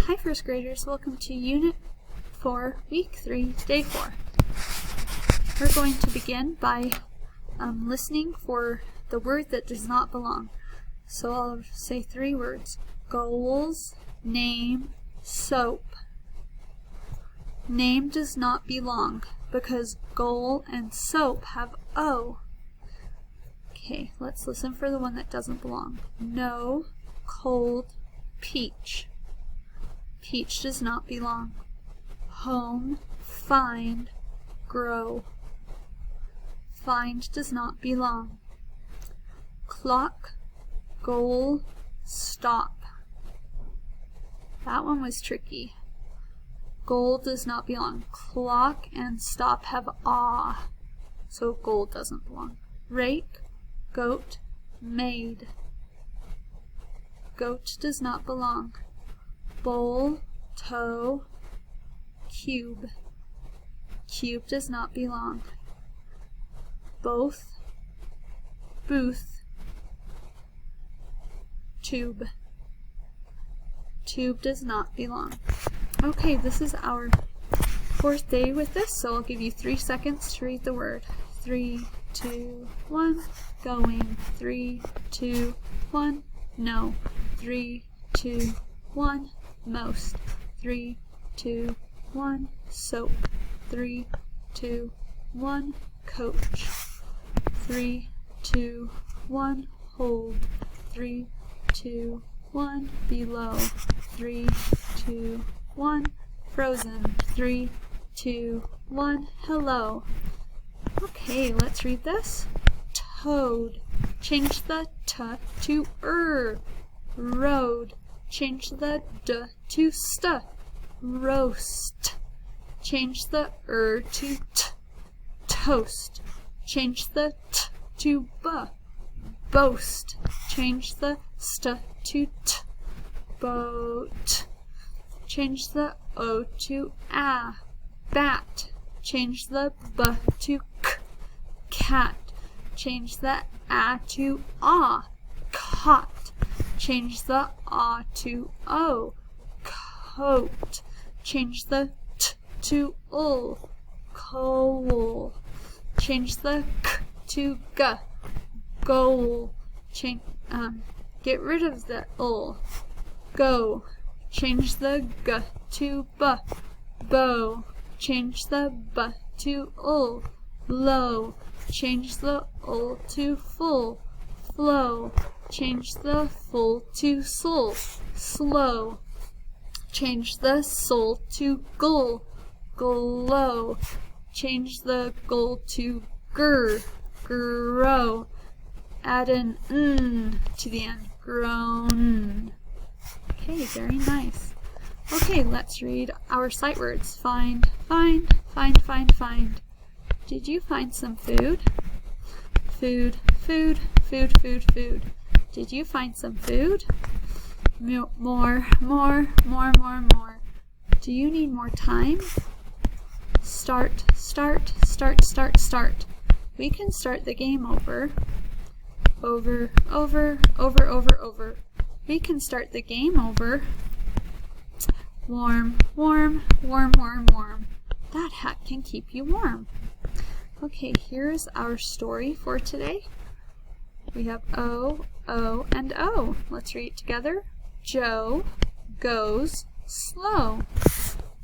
Hi first graders, welcome to Unit 4, Week 3, Day 4. We're going to begin by listening for the word that does not belong. So I'll say 3 words. Goals, name, soap. Name does not belong because goal and soap have O. Okay, let's listen for the one that doesn't belong. No, cold, peach. Peach does not belong. Home, find, grow. Find does not belong. Clock, goal, stop. That one was tricky. Goal does not belong. Clock and stop have ah, so goal doesn't belong. Rake, goat, maid. Goat does not belong. Bowl, toe, cube. Cube does not belong. Both, booth, tube. Tube does not belong. Okay, this is our 4th day with this, so I'll give you 3 seconds to read the word. 3, 2, 1, going. 3, 2, 1, no. 3, 2, 1, most. 3, 2, 1, soap. 3, 2, 1, coach. 3, 2, 1, hold. 3, 2, 1, below. 3, 2, 1, frozen. 3, 2, 1, hello. Okay, let's read this. Toad. Change the t to road. Change the d to st. Roast. Change the to t. Toast. Change the t to b. Boast. Change the st to t. Boat. Change the o to a. Bat. Change the b to k. Cat. Change the a to ah. Caught. Change the ah to o. Coat. Change the t to ul. Coal. Change the k to g. Goal. Get rid of the ul. Go. Change the g to b. Bow. Change the b to ul. Low. Change the ul to full. Flow. Change the full to soul. Slow. Change the soul to gull. Glow. Change the gull to grow. Add an n to the end. Grown. Okay, very nice. Okay, let's read our sight words. Find, find, find, find, find. Did you find some food? Food, food, food, food, food. Did you find some food? More, more, more, more, more. Do you need more time? Start, start, start, start, start. We can start the game over. Over, over, over, over, over. We can start the game over. Warm, warm, warm, warm, warm. That hat can keep you warm. Okay, here's our story for today. We have O, O, and O. Let's read it together. Joe goes slow.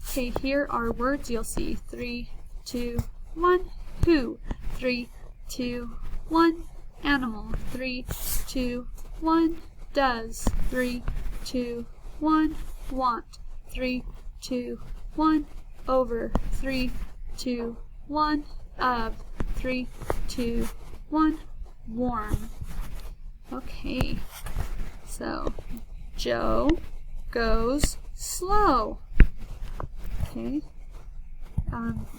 Okay, here are words you'll see. 3, 2, 1, who. 3, 2, 1, animal. 3, 2, 1, does. 3, 2, 1, want. 3, 2, 1, over. 3, 2, 1, of. 3, 2, 1, warm. Okay, so Joe goes slow. Okay,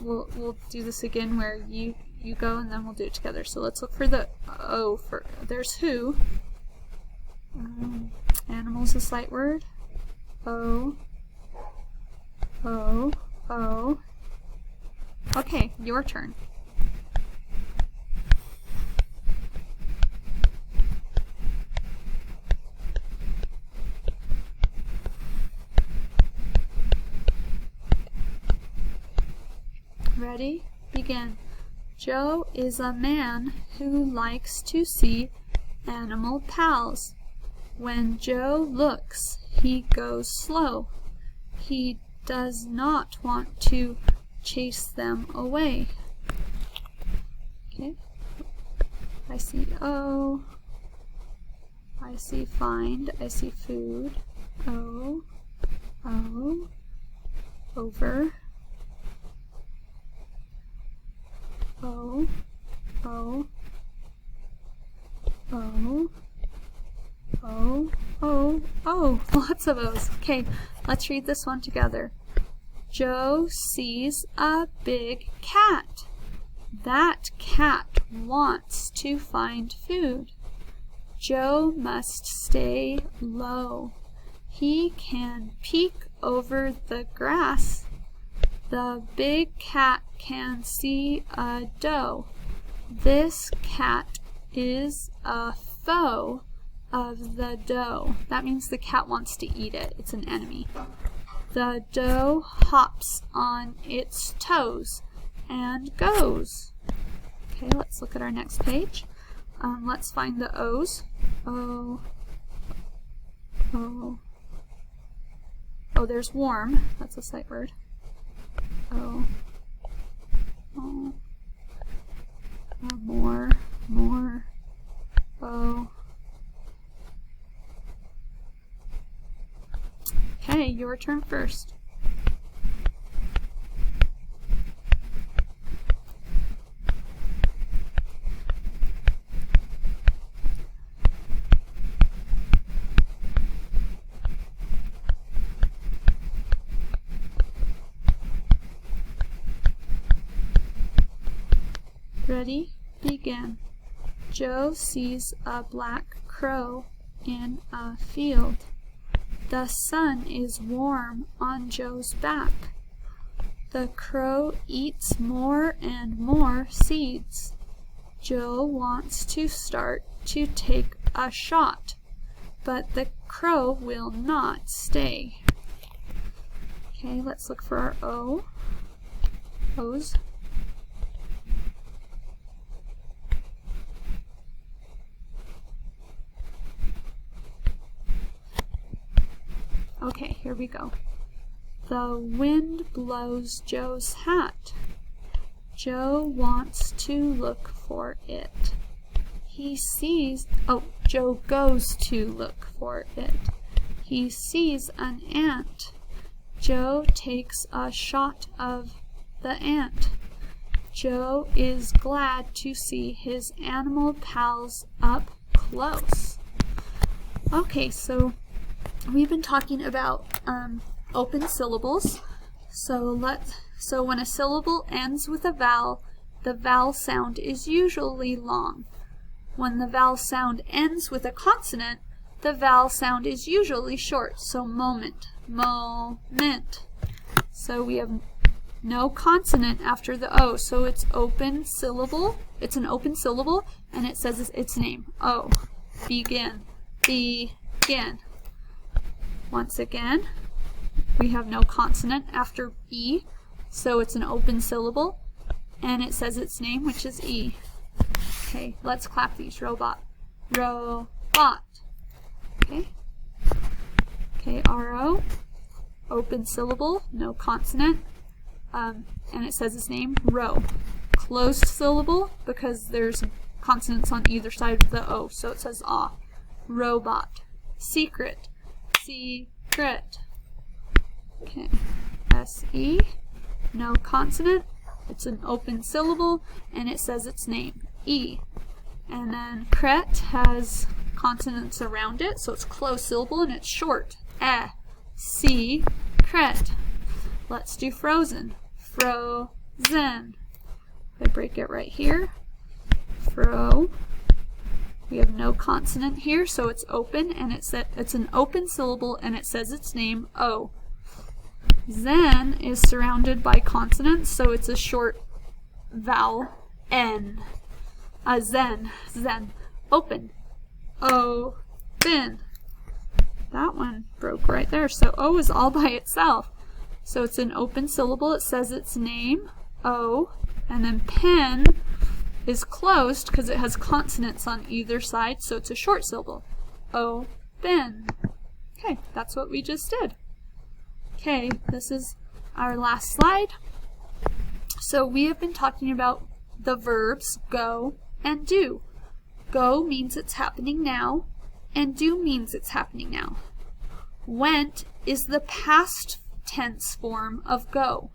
we'll do this again where you go and then we'll do it together. So let's look for the O. There's who. Animal's a sight word. O. O. O. Okay, your turn. Ready? Begin. Joe is a man who likes to see animal pals. When Joe looks, he goes slow. He does not want to chase them away. Okay. I see O. I see find. I see food. O. O. Over. O. O. O. O. O. O. Lots of O's. Okay, let's read this one together. Joe sees a big cat. That cat wants to find food. Joe must stay low. He can peek over the grass. The big cat can see a doe. This cat is a foe of the doe. That means the cat wants to eat it. It's an enemy. The doe hops on its toes and goes. Okay, let's look at our next page. Let's find the O's. O. O. Oh, there's warm. That's a sight word. O. O. More. More. O. Okay, your turn first. Ready? Begin. Joe sees a black crow in a field. The sun is warm on Joe's back. The crow eats more and more seeds. Joe wants to start to take a shot, but the crow will not stay. Okay, let's look for our O. O's. Okay, here we go. The wind blows Joe's hat. Joe wants to look for it. Joe goes to look for it. He sees an ant. Joe takes a shot of the ant. Joe is glad to see his animal pals up close. Okay, so we've been talking about open syllables. So when a syllable ends with a vowel, the vowel sound is usually long. When the vowel sound ends with a consonant, the vowel sound is usually short. So moment, moment. So we have no consonant after the O, so it's open syllable. It's an open syllable, and it says its name. O. Begin. Begin. Once again, we have no consonant after E, so it's an open syllable, and it says its name, which is E. Okay, let's clap these. Robot. Robot. Okay. Okay, R-O. Open syllable, no consonant, and it says its name, row. Closed syllable, because there's consonants on either side of the O, so it says ah. Robot. Secret. Secret. Okay. S-E. No consonant. It's an open syllable, and it says its name, E. And then cret has consonants around it, so it's closed syllable, and it's short. Secret. Let's do frozen. Frozen. I break it right here. Fro. We have no consonant here, so it's open, and it's an open syllable, and it says its name, O. Zen is surrounded by consonants, so it's a short vowel, N. Zen. Zen. Open. O-bin. That one broke right there, so O is all by itself. So it's an open syllable, it says its name, O, and then pen is closed because it has consonants on either side, so it's a short syllable. O, ben. Okay, that's what we just did. Okay, this is our last slide. So we have been talking about the verbs go and do. Go means it's happening now, and do means it's happening now. Went is the past tense form of go.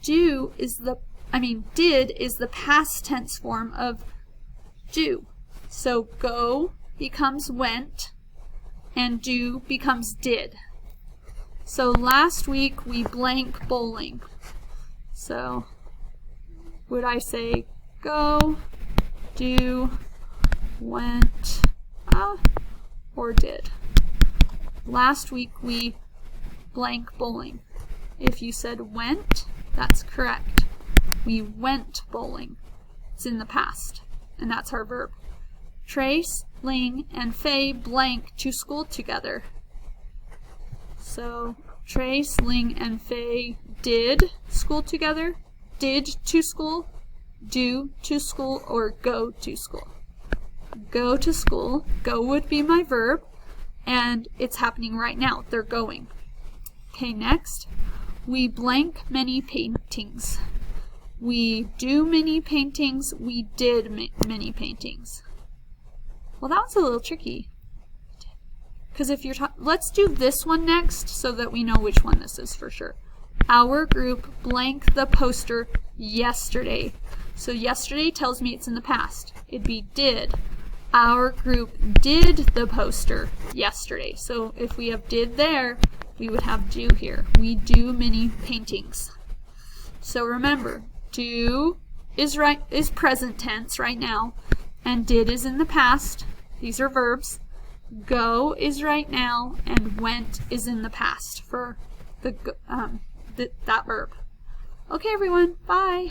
Did is the past tense form of do. So go becomes went, and do becomes did. So last week we blank bowling. So would I say go, do, went, or did? Last week we blank bowling. If you said went, that's correct. We went bowling. It's in the past, and that's our verb. Trace, Ling, and Faye blank to school together. So Trace, Ling, and Faye did school together, did to school, do to school, or go to school. Go to school, go would be my verb, and it's happening right now. They're going. Okay, next, we blank many paintings. We do many paintings, we did many paintings. Well, that was a little tricky. Because if you're let's do this one next so that we know which one this is for sure. Our group blank the poster yesterday. So yesterday tells me it's in the past. It'd be did. Our group did the poster yesterday. So if we have did there, we would have do here. We do many paintings. So remember, do is present tense right now, and did is in the past. These are verbs. Go is right now, and went is in the past for that verb. Okay, everyone. Bye.